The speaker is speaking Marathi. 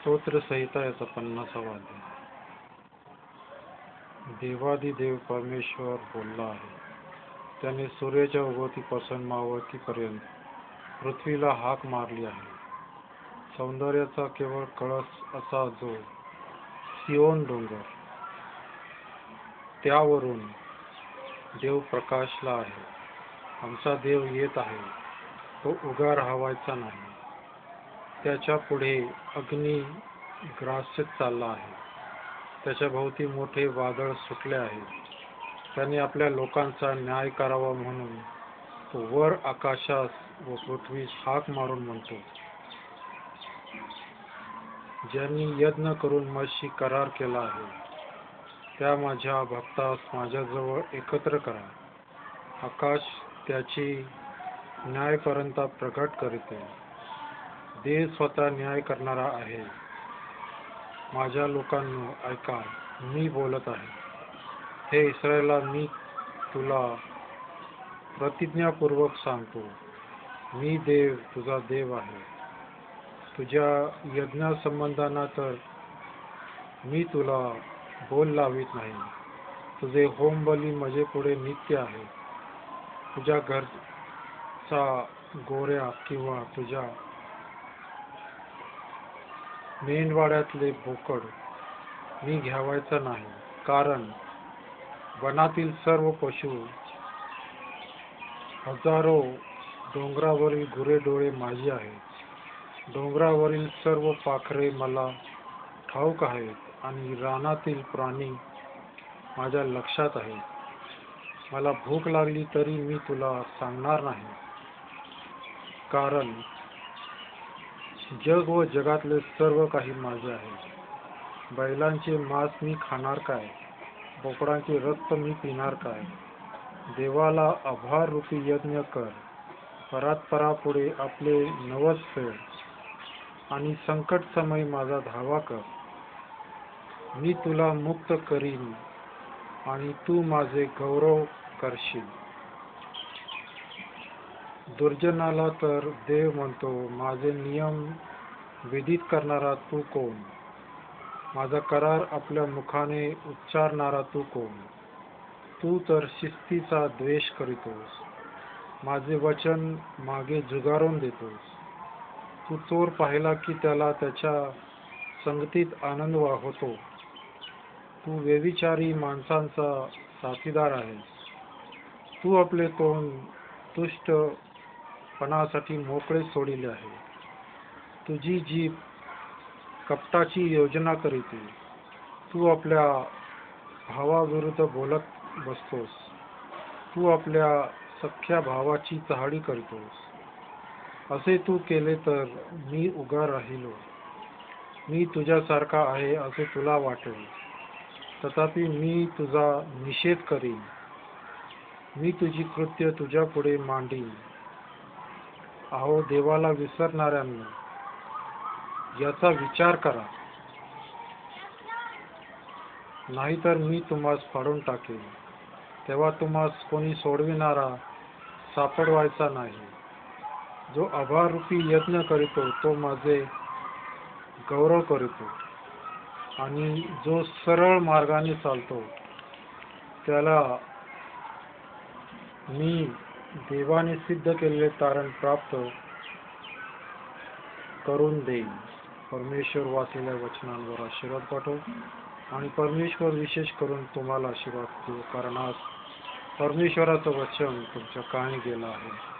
स्तोत्र संहिता याचा 50वा अध्याय. देवादिदेव परमेश्वर बोलला आहे. त्याने सूर्याच्या उगवतीपासून मावळतीपर्यंत पृथ्वीला हाक मारली आहे. सौंदर्याचा केवळ कळस असा जो सियोन डोंगर, त्यावरून देव प्रकाशला आहे. आमचा देव येत आहे, तो उगा राहावायचा नाही. त्याच्या पुढे अग्नी ग्रासत चालला आहे. त्याच्या भोवती मोठे वादळ सुटले आहे. त्याने आपल्या लोकांचा न्याय करावा म्हणून तो वर आकाशास व पृथ्वीस हाक मारून म्हणतो. ज्यांनी यज्ञ करून माझी करार केला आहे, त्या माझ्या भक्तास माझ्याजवळ एकत्र करा. आकाश त्याची न्यायपर्यंत प्रगट करते. देव स्वतः न्याय करणारा आहे. माझ्या लोकांनो, ऐका, मी बोलत आहे. हे इस्रायला, मी तुला प्रतिज्ञापूर्वक सांगतो, मी देव, तुझा देव आहे. तुझ्या यज्ञासंबंधांना तर मी तुला बोल लावित नाही. तुझे होमबली माझ्यापुढे नित्य आहे. तुझ्या घरचा गोऱ्या किंवा तुझ्या मेंढवाड्यातले बोकड मी घ्यावायचा नाही, कारण वनातील सर्व पशु, हजारो डोंगरावरील गुरेढोरे माझी आहेत. डोंगरावरील सर्व पाखरे मला ठाऊक आहेत आणि रानातील प्राणी माझ्या लक्षात आहेत. मला भूक लागली तरी मी तुला सांगणार नाही, कारण जग व जगातले सर्व काही माझे आहे. बैलांचे मांस मी खाणार काय? बोकडांचे रक्त मी पिणार काय? देवाला आभार रूपी यज्ञ कर. परात्परापुढे आपले नवस फेड आणि संकट समय माझा धावा कर. मी तुला मुक्त करीन आणि तू माझे गौरव करशील. दुर्जनाला तर देव म्हणतो, माझे नियम विधित करणारा तू कोण? माझा करार आपल्या मुखाने उच्चारणारा तू कोण? तू तर शिस्तीचा द्वेष करीतोस. माझे वचन मागे झुगारून देतोस. तू चोर पाहिला की त्याला त्याच्या संगतीत आनंद होतो. तू व्यभिचारी माणसांचा साथीदार आहेस. तू आपले तोंड दुष्टपणासाठी मोकळे सोडिले आहे. तुझी जीभ कपटाची योजना करीते. तू आपल्या भावाविरुद्ध बोलत बसतोस. तू आपल्या सख्या भावाची चहाडी करतोस. असे तू केले तर मी उगा राहिलो. मी तुझ्यासारखा आहे असे तुला वाटेल, तथापि मी तुझा निषेध करीन. मी तुझी कृत्य तुझ्यापुढे मांडीन. अहो देवाला विसरणाऱ्यांनो, याचा विचार करा, नाहीतर मी तुम्हास फाडून टाकेन. तेव्हा तुम्हास कोणी सोडविणारा सापडवायचा नाही. जो आभाररूपी यज्ञ करीतो तो माझे गौरव करीतो, आणि जो सरळ मार्गाने चालतो त्याला मी देवाने सिद्ध केलेले तारण प्राप्त करून देईन. परमेश्वर वाचलेल्या वचनांवर आशीर्वाद पाठव, आणि परमेश्वर विशेष करून तुम्हाला आशीर्वाद देऊ, कारण आज परमेश्वराचं वचन तुमच्या कानी गेलं आहे.